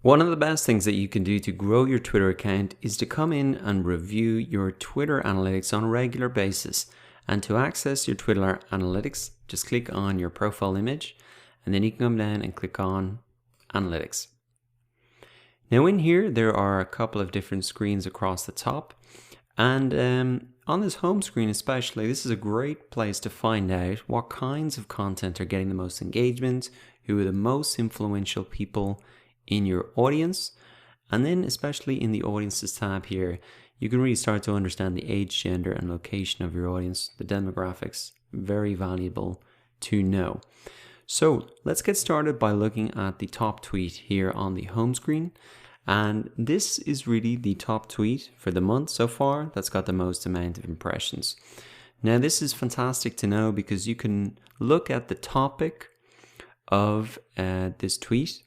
One of the best things that you can do to grow your Twitter account is to come in and review your Twitter analytics on a regular basis. And to access your Twitter analytics, just click on your profile image and then you can come down and click on Analytics. Now in here, there are a couple of different screens across the top. And on this home screen especially, this is a great place to find out what kinds of content are getting the most engagement, who are the most influential people in your audience. And then especially in the audiences tab here, you can really start to understand the age, gender and location of your audience, the demographics. Very valuable to know. So let's get started by looking at the top tweet here on the home screen. And this is really the top tweet for the month so far that's got the most amount of impressions. Now this is fantastic to know because you can look at the topic of this tweet.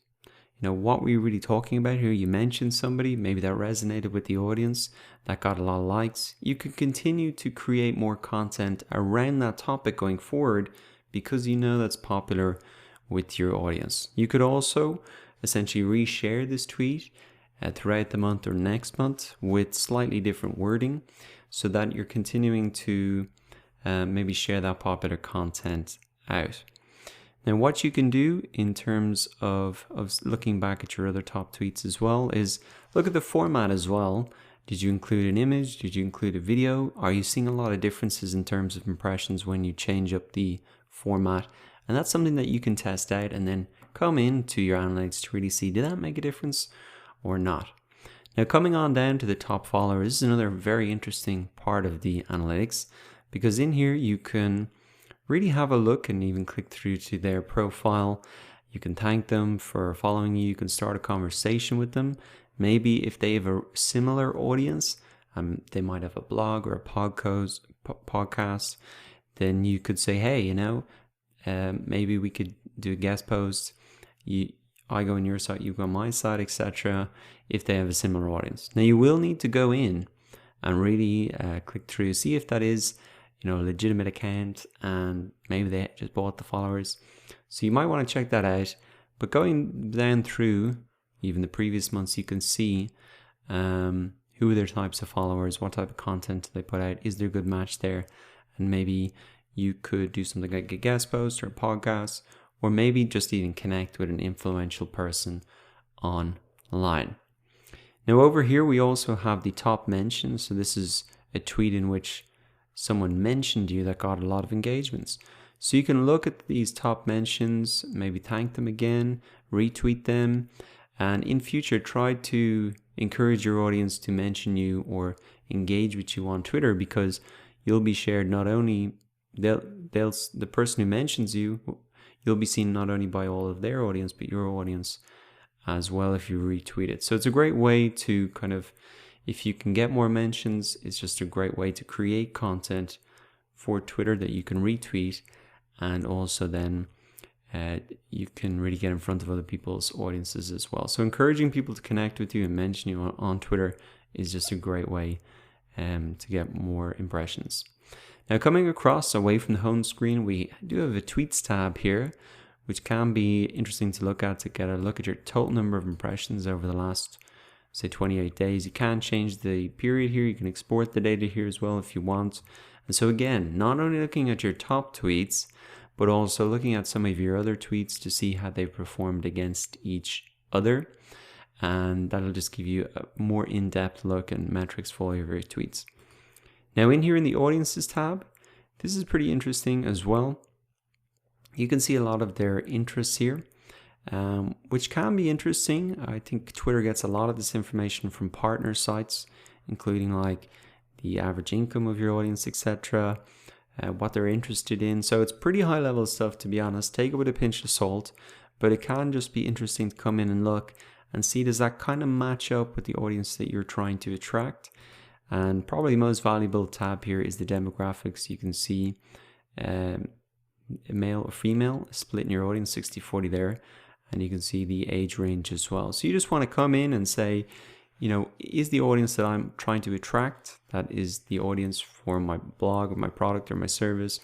You know, what were you really talking about here? You mentioned somebody, maybe that resonated with the audience, that got a lot of likes. You can continue to create more content around that topic going forward because you know that's popular with your audience. You could also essentially reshare this tweet throughout the month or next month with slightly different wording so that you're continuing to maybe share that popular content out. Now what you can do in terms of looking back at your other top tweets as well is look at the format as well. Did you include an image? Did you include a video? Are you seeing a lot of differences in terms of impressions when you change up the format? And that's something that you can test out and then come into your analytics to really see, did that make a difference or not? Now coming on down to the top followers, this is another very interesting part of the analytics because in here you can really have a look and even click through to their profile. You can thank them for following you. You can start a conversation with them. Maybe if they have a similar audience, they might have a blog or a podcast, then you could say, hey, you know, maybe we could do a guest post. I go on your site, you go on my site, etc. if they have a similar audience. Now you will need to go in and really click through, see if that is a legitimate account and maybe they just bought the followers. So you might want to check that out. But going down through even the previous months, you can see who are their types of followers, what type of content they put out, is there a good match there? And maybe you could do something like a guest post or a podcast, or maybe just even connect with an influential person online. Now over here, we also have the top mentions. So this is a tweet in which someone mentioned you that got a lot of engagements. So you can look at these top mentions, maybe thank them again, retweet them, and in future try to encourage your audience to mention you or engage with you on Twitter, because you'll be shared not only, the person who mentions you, you'll be seen not only by all of their audience, but your audience as well if you retweet it. So it's a great way to kind of, if you can get more mentions, it's just a great way to create content for Twitter that you can retweet, and also then you can really get in front of other people's audiences as well. So encouraging people to connect with you and mention you on Twitter is just a great way to get more impressions. Now coming across away from the home screen, we do have a tweets tab here, which can be interesting to look at, to get a look at your total number of impressions over the last, say, 28 days. You can change the period here. You can export the data here as well if you want. And so again, not only looking at your top tweets, but also looking at some of your other tweets to see how they performed against each other. And that'll just give you a more in-depth look and metrics for all of your tweets. Now in here in the audiences tab, this is pretty interesting as well. You can see a lot of their interests here. Which can be interesting. I think Twitter gets a lot of this information from partner sites, including like the average income of your audience, etc., what they're interested in. So it's pretty high level stuff, to be honest. Take it with a pinch of salt, but it can just be interesting to come in and look and see, does that kind of match up with the audience that you're trying to attract? And probably the most valuable tab here is the demographics. You can see male or female split in your audience, 60-40 there. And you can see the age range as well. So you just want to come in and say, is the audience that I'm trying to attract, that is the audience for my blog or my product or my service,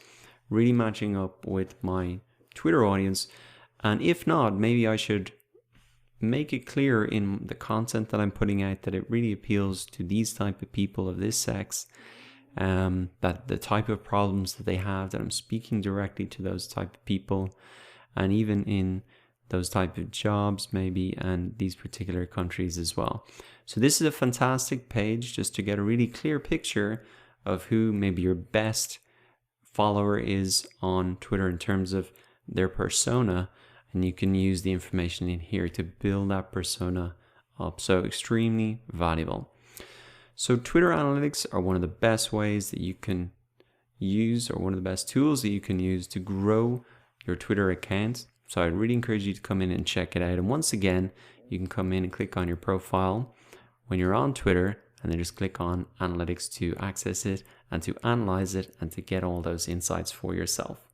really matching up with my Twitter audience? And if not, maybe I should make it clear in the content that I'm putting out that it really appeals to these type of people of this sex, that the type of problems that they have, that I'm speaking directly to those type of people, and even in those type of jobs maybe, and these particular countries as well. So this is a fantastic page just to get a really clear picture of who maybe your best follower is on Twitter in terms of their persona, and you can use the information in here to build that persona up. So extremely valuable. So Twitter analytics are one of the best ways that you can use, or one of the best tools that you can use to grow your Twitter account. So I'd really encourage you to come in and check it out. And once again, you can come in and click on your profile when you're on Twitter, and then just click on analytics to access it and to analyze it and to get all those insights for yourself.